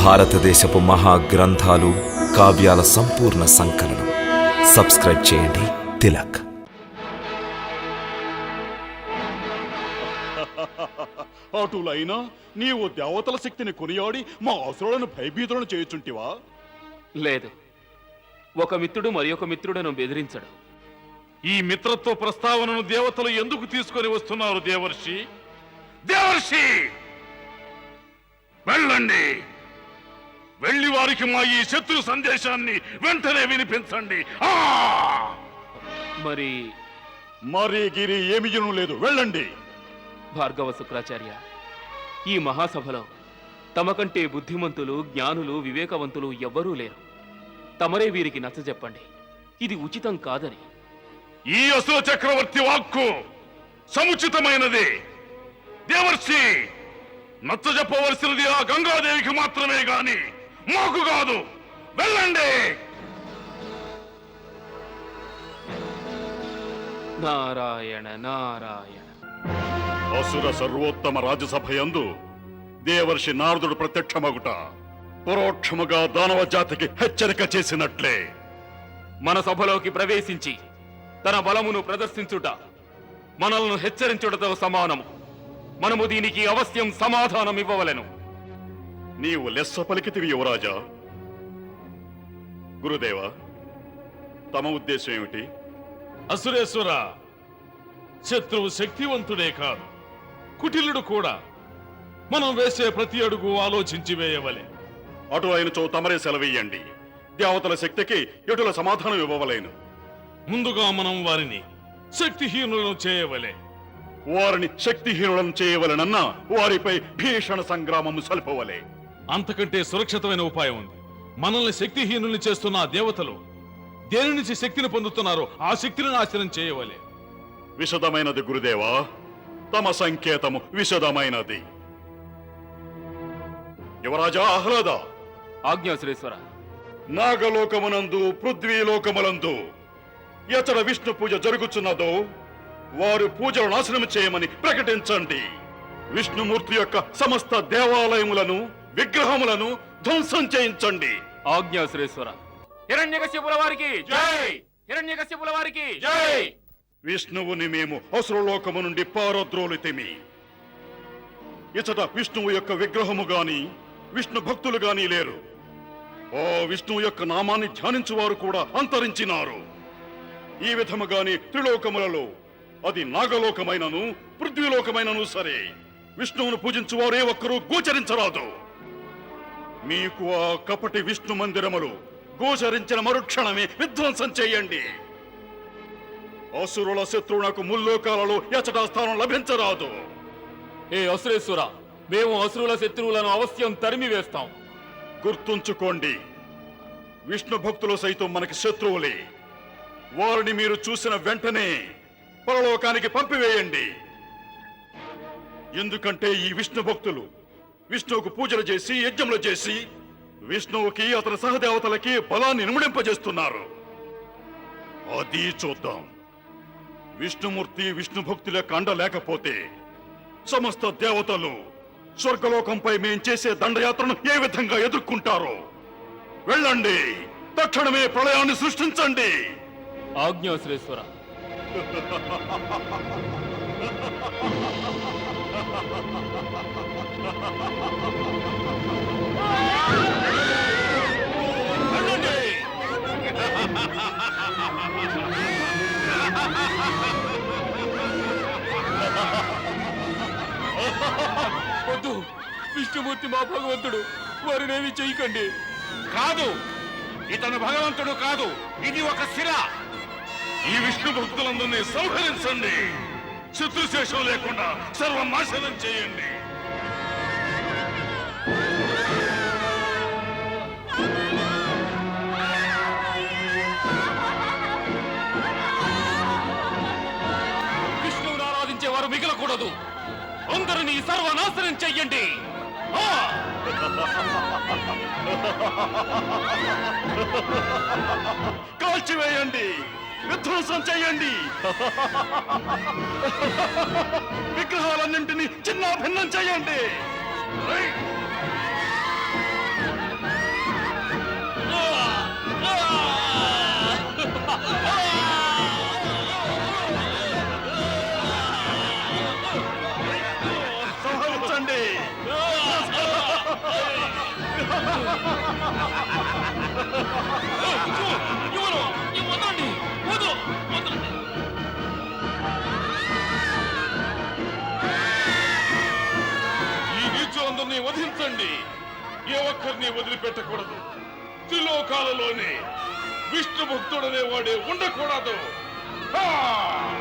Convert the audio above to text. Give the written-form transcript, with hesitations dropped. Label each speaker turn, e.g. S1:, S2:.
S1: భారతదేశపు మహాగ్రంథాలు, కావ్యాల సంపూర్ణ సంకలనం. సబ్స్క్రైబ్ చేయండి. తిలక్.
S2: అటులైనా నీవు దేవతల శక్తిని కొనియాడి మా అసురులను భయభీతులను చేయుచుంటివా?
S3: లేదు, ఒక మిత్రుడు మరి ఒక మిత్రుడను బెదిరించడు.
S4: ఈ మిత్రత్వ ప్రస్తావనను దేవతలు ఎందుకు తీసుకొని వస్తున్నారు? దేవర్షి, దేవర్షి, వెళ్ళండి. వెళ్ళి వారికి మా ఈ శత్రు సందేశాన్ని వెంటనే వినిపించండి.
S2: మరి గిరి ఏమియను లేదు, వెళ్ళండి.
S3: భార్గవ శుక్రాచార్య, ఈ మహాసభలో తమకంటే బుద్ధిమంతులు, జ్ఞానులు, వివేకవంతులు ఎవ్వరూ లేరు. తమరే వీరికి నచ్చజెప్పండి, ఇది ఉచితం కాదని.
S4: ఈ అసుర చక్రవర్తి వాక్కు సముచితమైనది. దేవర్షి, నచ్చజెప్పవలసినది ఆ గంగాదేవికి మాత్రమే గాని మాకు కాదు. వెళ్ళండి.
S3: నారాయణ నారాయణ.
S2: అసుర సర్వోత్తమ రాజసభయందు దేవర్షి నారదుడు ప్రత్యక్షమగుట పరోక్షముగా దానవ జాతికి హెచ్చరిక చేసినట్లే.
S3: మన సభలోకి ప్రవేశించి తన బలమును ప్రదర్శించుట మనల్ని హెచ్చరించుటతో సమానము. మనము దీనికి అవశ్యం సమాధానం ఇవ్వవలెను.
S2: నీవు లెస్స పలికితివి యువరాజా. గురుదేవ, తమ ఉద్దేశం ఏమిటి?
S4: అసురేశ్వర, శత్రువు శక్తివంతుడే కాదు, కుటిలుడు కూడా. మనం వేసే ప్రతి అడుగు ఆలోచించి వేయవలే.
S2: అటు అయినచో తమరే సెలవీయండి. దేవతల శక్తికి ఎటుల సమాధానం ఇవ్వవలేను.
S4: ముందుగా మనం వారిని శక్తిహీనులను చేయవలే.
S2: వారిని శక్తిహీనులను చేయవలనన్నా వారిపై భీషణ సంగ్రామము సల్పవలే.
S4: అంతకంటే సురక్షితమైన ఉపాయం ఉంది. మనల్ని శక్తిహీనుల్ని చేస్తున్న ఆ దేవతలు దేని నుంచి శక్తిని పొందుతున్నారో ఆ శక్తిని నాశనం చేయవలే.
S2: విశదమైనది గురుదేవా, తమ సంకేతము విశదమైనది. యువరాజా ఆహ్లాద,
S3: ఆజ్ఞాశ్రేశ్వర.
S2: నాగలోకమునందు, పృథ్వీలోకములందు ఎచట విష్ణు పూజ జరుగుతున్నదో వారు పూజలు నాశనం చేయమని ప్రకటించండి. విష్ణుమూర్తి యొక్క సమస్త దేవాలయములను, విగ్రహములను ధ్వంసం చేయించండి.
S3: ఆజ్ఞాశ్రేశ్వర. హిరణ్యకశ్యపుల వారికి జై! హిరణ్యకశ్యపుల వారికి జై!
S2: విష్ణువుని మేము అసురలోకము నుండి పారద్రోలితిమి. ఇచట విష్ణువు యొక్క విగ్రహము గాని, విష్ణు భక్తులు గాని లేరు. ఓ విష్ణువు యొక్క నామాన్ని ధ్యానించువారు కూడా అంతరించినారు. ఈ విధముగాని త్రిలోకములలో, అది నాగలోకమైనను పృథ్వీలోకమైనను సరే, విష్ణువును పూజించువారే ఒక్కరూ గోచరించరాదు. మీకు ఆ కపటి విష్ణు మందిరములు గోచరించిన మరుక్షణమే విధ్వంసం చేయండి. అసురుల శత్రువునకు ముల్లోకాలలో ఎచటా స్థానం లభించరాదు.
S3: ఏ అసురేశ్వర, మేము అసురుల శత్రువులను అవశ్యం తరిమి వేస్తాం.
S2: గుర్తుంచుకోండి, విష్ణు భక్తులు సైతం మనకి శత్రువులే. వారిని మీరు చూసిన వెంటనే పరలోకానికి పంపివేయండి. ఎందుకంటే ఈ విష్ణు భక్తులు విష్ణువుకు పూజలు చేసి, యజ్ఞములు చేసి విష్ణువుకి, అతని సహదేవతలకి బలాన్ని నిముడింపజేస్తున్నారు. అది చూద్దాం. విష్ణుమూర్తి, విష్ణు భక్తుల కండ లేకపోతే సమస్త దేవతలు స్వర్గలోకంపై మేం చేసే దండయాత్రను ఏ విధంగా ఎదుర్కొంటారో. వెళ్ళండి, తక్షణమే ప్రళయాన్ని సృష్టించండి.
S3: ఆజ్ఞాశ్రేశ్వర. వద్దు, విష్ణుమూర్తి మా భగవంతుడు, వారినేమి చేయకండి.
S4: కాదు, ఇతను భగవంతుడు కాదు, ఇది ఒక శిల. ఈ విష్ణు భక్తులందరినీ సంహరించండి. శత్రుశేషం లేకుండా సర్వనాశనం చేయండి.
S3: విష్ణువుని ఆరాధించే వారు మిగలకూడదు. అందరినీ సర్వనాశనం చెయ్యండి.
S2: కాల్చివేయండి, విధ్వంసం చేయండి. విగ్రహాలన్నింటినీ చిన్నాభిన్నం చేయండి.
S4: అసురులందరినీ వధించండి. ఏ ఒక్కరిని వదిలిపెట్టకూడదు. త్రిలోకాలలోనే విష్ణు భక్తుడనే వాడే ఉండకూడదు.